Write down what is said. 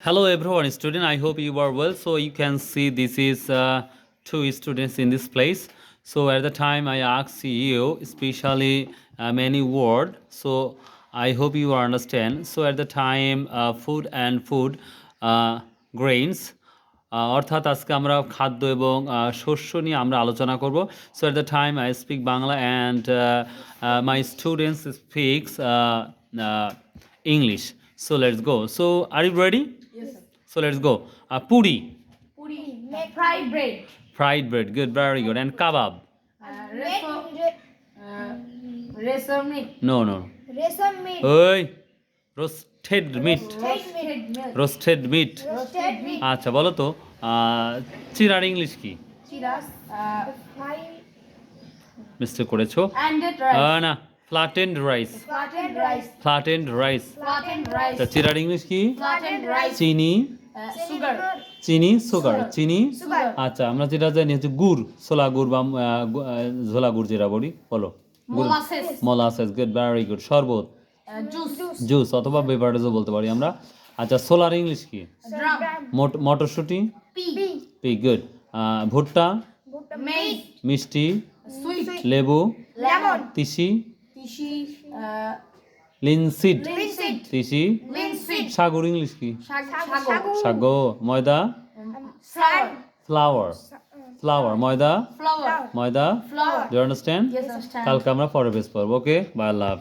Hello everyone, student. I hope you are well. So you can see this is two students in this place. So at the time I asked you, especially many word. So I hope you understand. So at the time food and food grains. অর্থাৎ আজকে আমরা খাদ্য এবং শস্য নিয়ে আমরা আলোচনা করব so at the time I speak Bangla and my students speaks English so let's go so are you ready so let's go puri Puri, make fried bread. Fried bread good very good and kebab Resum meat. No no Resum meat. ওই roasted meat Roasted milk. Roasted meat Roasted meat. আচ্ছা বলো তো চিরার English কি Chiras. Mistake করেছো And it rice. না flattened rice Flattened rice. Flattened rice Flattened rice. তা চিরার English কি Flattened rice. চিনি Sugar. চিনি সুগার চিনি Sugar. আচ্ছা আমরা যেটা জানি হচ্ছে গুড় ছোলা গুড় বা ঝোলা গুড় যেটা বলি বলো Molasses. Molasses good very good শরবত Juice. জুস অথবা বেভারেজও বলতে পারি আমরা আচ্ছা সোলার ইংলিশ কি Drum. মটরশুঁটি Pea. পি গুড ভুট্টা Maize. মিষ্টি Sweet. লেবু Lemon. তিসি Tishi. Linseed Linseed. তিসি Linseed. সাগর ইংলিশ কি Sago. সাগো ময়দা Flour. ফ্লাওয়ার ফ্লাওয়ার ময়দা Flour. ময়দা Flour. Do understand Yes, understand. কালকে আমরা পরে বেস পড়বো ওকে বাই লাভ